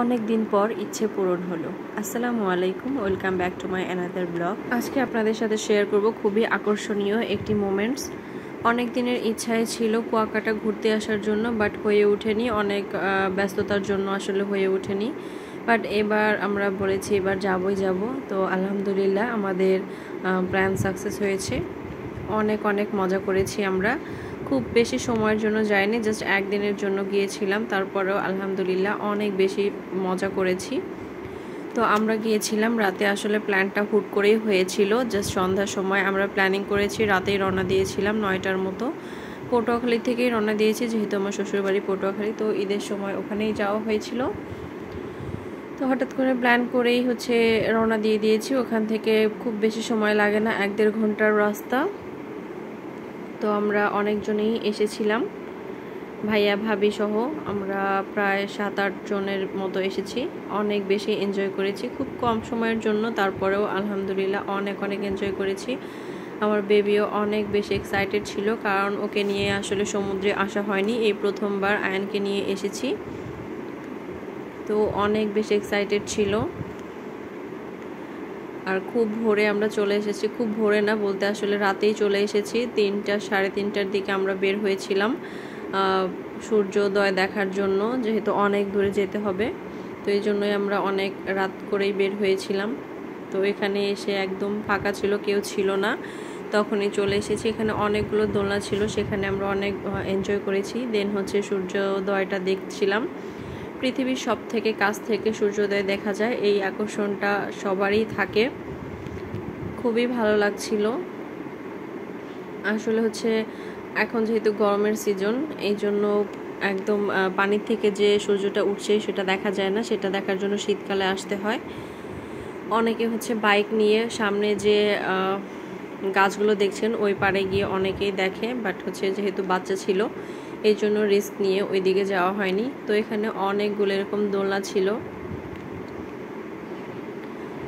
অনেক দিন পর ইচ্ছে পূরণ হলো। আসসালামু আলাইকুম, welcome back to my another blog. আজকে আপনাদের সাথে শেয়ার করব খুবই আকর্ষণীয় একটি মোমেন্টস। অনেক দিনের ইচ্ছায় ছিল কুয়াকাটা ঘুরতে আসার জন্য, বাট হয়ে ওঠেনি, অনেক ব্যস্ততার জন্য আসলে হয়ে ওঠেনি। বাট এবার আমরা বলেছি এবার যাবই যাব। তো আলহামদুলিল্লাহ আমাদের প্ল্যান সাকসেস হয়েছে। অনেক অনেক মজা করেছি আমরা। খুব বেশি সময়ের জন্য যাইনি, জাস্ট একদিনের জন্য গিয়েছিলাম, তারপরেও আলহামদুলিল্লাহ অনেক বেশি মজা করেছি। তো আমরা গিয়েছিলাম রাতে, আসলে প্ল্যানটা হুট করেই হয়েছিল। জাস্ট সন্ধ্যার সময় আমরা প্ল্যানিং করেছি, রাতেই রওনা দিয়েছিলাম 9টার মতো। পটুয়াখালী থেকেই রওনা দিয়েছি, যেহেতু আমার শ্বশুরবাড়ি পটুয়াখালী, তো ঈদের সময় ওখানেই যাওয়া হয়েছিল। তো হঠাৎ করে প্ল্যান করেই রওনা দিয়ে দিয়েছি। ওখান থেকে খুব বেশি সময় লাগে না, 1-1.5 ঘন্টার রাস্তা। তো আমরা অনেকজনেই এসেছিলাম, ভাইয়া ভাবি সহ আমরা প্রায় 7-8 জনের মতো এসেছি। অনেক বেশি এনজয় করেছি, খুব কম সময়ের জন্য, তারপরেও আলহামদুলিল্লাহ অনেক অনেক এনজয় করেছি। আমার বেবিও অনেক বেশি এক্সাইটেড ছিল, কারণ ওকে নিয়ে আসলে সমুদ্রে আসা হয়নি, এই প্রথমবার আয়ানকে নিয়ে এসেছি। তো অনেক বেশি এক্সাইটেড ছিল। আর খুব ভোরে আমরা চলে এসেছি, খুব ভোরে না বলতে আসলে রাতেই চলে এসেছি। 3টা সাড়ে 3টার দিকে আমরা বের হয়েছিলাম সূর্যোদয় দেখার জন্য, যেহেতু অনেক দূরে যেতে হবে, তো এই জন্যই আমরা অনেক রাত করেই বের হয়েছিলাম। তো এখানে এসে একদম ফাঁকা ছিল, কেউ ছিল না, তখনই চলে এসেছি। এখানে অনেকগুলো দোলনা ছিল, সেখানে আমরা অনেক এনজয় করেছি। দেন সূর্যোদয়টা দেখছিলাম। পৃথিবীর সব থেকে কাছ থেকে সূর্যোদয় দেখা যায়, এই আকর্ষণটা সবারই থাকে। খুবই ভালো লাগছিল। আসলে এখন যেহেতু গরমের সিজন, এই জন্য একদম পানির থেকে যে সূর্যটা উঠছে সেটা দেখা যায় না, সেটা দেখার জন্য শীতকালে আসতে হয়। অনেকে বাইক নিয়ে সামনে যে গাছগুলো দেখছেন ওই পাড়ে গিয়ে অনেকেই দেখে, বাট যেহেতু বাচ্চা ছিল এই জন্য রিস্ক নিয়ে ওই দিকে যাওয়া হয়নি। তো এখানে অনেকগুলো এরকম দোলনা ছিল।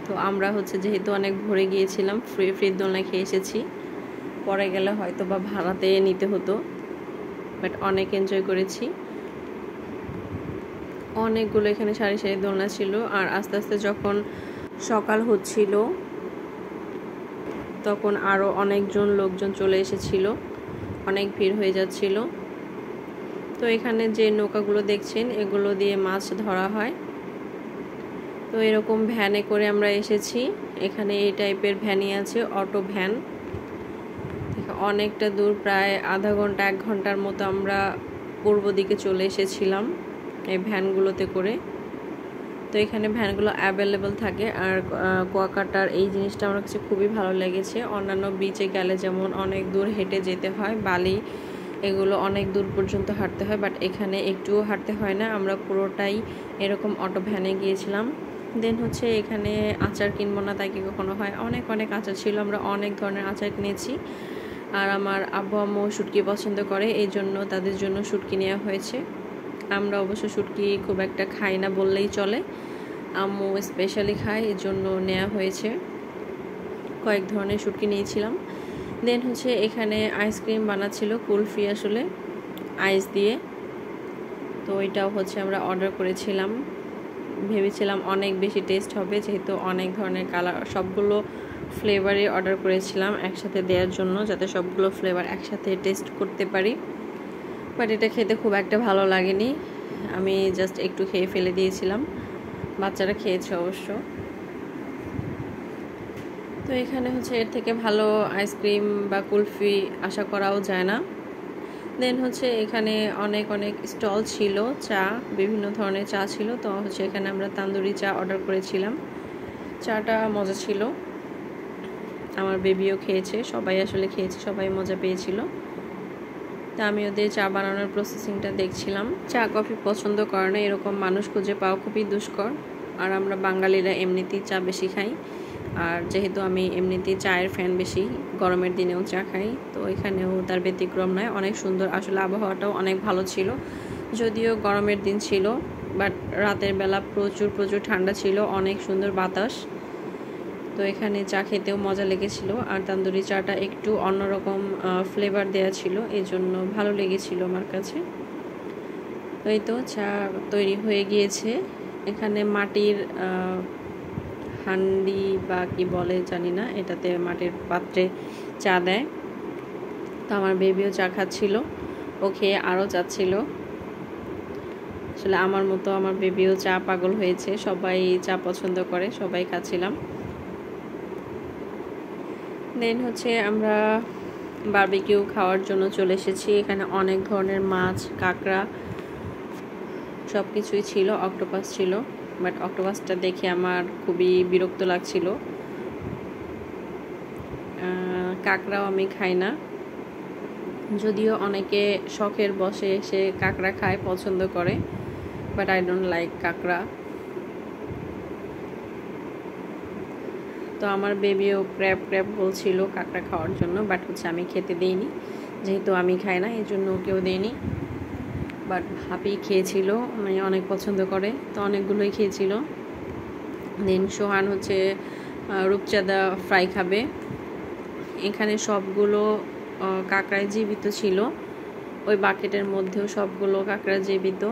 তো আমরা যেহেতু অনেক ভরে গিয়েছিলাম, ফ্রি দোলনা খেয়ে এসেছি। পরে গেলে হয়তো বা ভাড়াতে নিতে হতো, বাট অনেক এনজয় করেছি। অনেকগুলো এখানে সারি সারি দোলনা ছিল। আর আস্তে আস্তে যখন সকাল হচ্ছিল তখন আরও লোকজন চলে এসেছিল, অনেক ভিড় হয়ে যাচ্ছিল। তো এখানে যে নৌকাগুলো দেখছেন এগুলো দিয়ে মাছ ধরা হয়। তো এরকম ভ্যানে করে আমরা এসেছি। এখানে এই টাইপের ভ্যানই আছে, অটো ভ্যান। অনেকটা দূর, প্রায় আধা ঘন্টা 1 ঘন্টার মতো আমরা পূর্ব দিকে চলে এসেছিলাম এই ভ্যানগুলোতে করে। তো এখানে ভ্যানগুলো অ্যাভেলেবল থাকে। আর কুয়াকাটার এই জিনিসটা আমার কাছে খুবই ভালো লেগেছে। অন্যান্য বিচে গেলে যেমন অনেক দূর হেঁটে যেতে হয়, বালি এগুলো অনেক দূর পর্যন্ত হাঁটতে হয়, বাট এখানে একটুও হাঁটতে হয় না। আমরা পুরোটাই এরকম অটো ভ্যানে গিয়েছিলাম। দেন এখানে আচার কিনবো না তাই কি কখনো হয়, অনেক অনেক আচার ছিল, আমরা অনেক ধরনের আচার কিনেছি। আর আমার আব্বু আম্মু শুটকি পছন্দ করে, এই জন্য তাদের জন্য শুটকি নেওয়া হয়েছে। আমরা অবশ্য শুটকি খুব একটা খাই না বললেই চলে, আম্মু স্পেশালি খায়, এই জন্য নেওয়া হয়েছে। কয়েক ধরনের শুটকি নিয়েছিলাম। দেন এখানে আইসক্রিম বানাচ্ছিল, কুলফি আসলে আইস দিয়ে। তো এটাও আমরা অর্ডার করেছিলাম, ভেবেছিলাম অনেক বেশি টেস্ট হবে, যেহেতু অনেক ধরনের কালার, সবগুলো ফ্লেভারে অর্ডার করেছিলাম একসাথে দেওয়ার জন্য, যাতে সবগুলো ফ্লেভার একসাথে টেস্ট করতে পারি। বাট এটা খেতে খুব একটা ভালো লাগেনি, আমি জাস্ট একটু খেয়ে ফেলে দিয়েছিলাম, বাচ্চারা খেয়েছে অবশ্য। তো এখানে এর থেকে ভালো আইসক্রিম বা কুলফি আশা করাও যায় না। দেন এখানে অনেক অনেক স্টল ছিল, চা, বিভিন্ন ধরনের চা ছিল। তো এখানে আমরা তান্দুরি চা অর্ডার করেছিলাম, চাটা মজা ছিল, আমার বেবিও খেয়েছে, সবাই আসলে খেয়েছে, সবাই মজা পেয়েছিল। তা আমি ওদের চা বানানোর প্রসেসিংটা দেখছিলাম। চা কফি পছন্দ করে না এরকম মানুষ খুঁজে পাওয়া খুবই দুষ্কর। আর আমরা বাঙালিরা এমনিতেই চা বেশি খাই, আর যেহেতু আমি এমনিতেই চায়ের ফ্যান বেশি, গরমের দিনেও চা খাই, তো এখানেও তার ব্যতিক্রম নয়। অনেক সুন্দর, আসলে আবহাওয়াটাও অনেক ভালো ছিল, যদিও গরমের দিন ছিল, বাট রাতের বেলা প্রচুর প্রচুর ঠান্ডা ছিল, অনেক সুন্দর বাতাস। তো এখানে চা খেতেও মজা লেগেছিল। আর তান্দুরি চাটা একটু অন্যরকম ফ্লেভার দেয়া ছিল, এই জন্য ভালো লেগেছিল আমার কাছে। তো এই তো চা তৈরি হয়ে গিয়েছে। এখানে মাটির হান্ডি বা কি বলে জানি না, এটাতে মাটির পাত্রে চা দেয়। তো আমার বেবিও চা খাচ্ছিল, ও খেয়ে আরও চাচ্ছিল। আসলে আমার মতো আমার বেবিও চা পাগল হয়েছে, সবাই চা পছন্দ করে, সবাই খাচ্ছিলাম। দেন হচ্ছে আমরা বারবিকিউ খাওয়ার জন্য চলে এসেছি। এখানে অনেক ধরনের মাছ, কাঁকড়া সব কিছুই ছিল, অক্টোপাস ছিল, বাট অক্টোপাসটা দেখে আমার খুবই বিরক্ত লাগছিল। কাঁকড়াও আমি খাই না, যদিও অনেকে শখের বসে সে কাঁকড়া খায়, পছন্দ করে, বাট আই ডোন্ট লাইক কাঁকড়া। তো আমার বেবিও ক্র্যাব ক্র্যাব বলছিল কাঁকড়া খাওয়ার জন্য, বাট হচ্ছে আমি খেতে দেইনি, যেহেতু আমি খাই না এই জন্য ওকেও দেইনি। বাট হাপি খেয়েছিল, মানে অনেক পছন্দ করে, তো অনেকগুলোই খেয়েছিল। দেন সোহান হচ্ছে রূপচাঁদা ফ্রাই খাবে। এখানে সবগুলো কাঁকড়ায় জীবিত ছিল, ওই বাকেটের মধ্যেও সবগুলো কাঁকড়া জীবিত,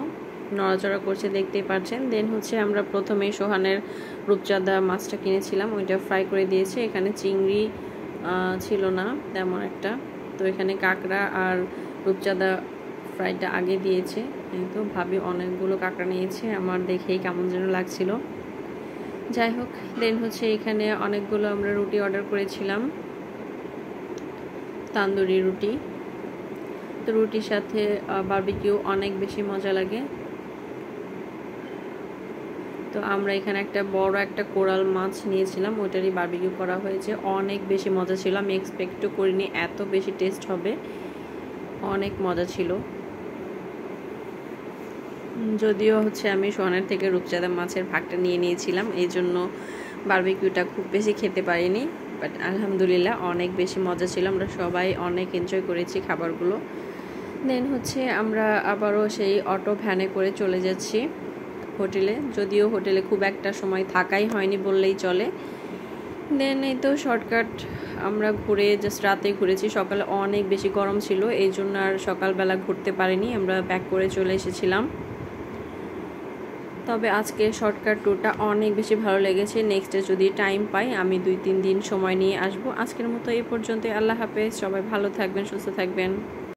নড়াচড়া করছে, দেখতেই পাচ্ছেন। দেন হচ্ছে আমরা প্রথমেই সোহানের রূপচাঁদা মাছটা কিনেছিলাম, ওইটা ফ্রাই করে দিয়েছে। এখানে চিংড়ি ছিল না তেমন একটা, তো এখানে কাঁকড়া আর রূপচাঁদা ফ্রাইটা আগে দিয়েছে। তো ভাবি অনেকগুলো কাঁকড়া নিয়েছে, আমার দেখেই কেমন যেন লাগছিল। যাই হোক, দেন হচ্ছে এখানে অনেকগুলো আমরা রুটি অর্ডার করেছিলাম, তান্দুরি রুটি। তো রুটির সাথে বারবিকিউ অনেক বেশি মজা লাগে। তো আমরা এখানে একটা বড় একটা কোরাল মাছ নিয়েছিলাম, ওইটারই বারবিকিউ করা হয়েছে, অনেক বেশি মজা ছিল। আমি এক্সপেক্টও করিনি এত বেশি টেস্ট হবে, অনেক মজা ছিল। যদিও হচ্ছে আমি সোহানের থেকে রূপচাঁদা মাছের ভাগটা নিয়ে নিয়েছিলাম, এই জন্য বারবিকিউটা খুব বেশি খেতে পারিনি, বাট আলহামদুলিল্লাহ অনেক বেশি মজা ছিল, আমরা সবাই অনেক এনজয় করেছি খাবারগুলো। দেন হচ্ছে আমরা আবারও সেই অটো ভ্যানে করে চলে যাচ্ছি হোটেলে, যদিও হোটেলে খুব একটা সময় থাকাই হয়নি বললেই চলে। দেন এই তো শর্টকাট আমরা ঘুরে জাস্ট রাতে ঘুরেছি, সকালে অনেক বেশি গরম ছিল, এই জন্য আর সকালবেলা ঘুরতে পারিনি, আমরা ব্যাক করে চলে এসেছিলাম। তবে আজকে শর্টকাট ট্যুরটা অনেক বেশি ভালো লেগেছে। নেক্সটে যদি টাইম পাই আমি 2-3 দিন সময় নিয়ে আসবো। আজকের মতো এই পর্যন্তই, আল্লাহ হাফেজ, সবাই ভালো থাকবেন, সুস্থ থাকবেন।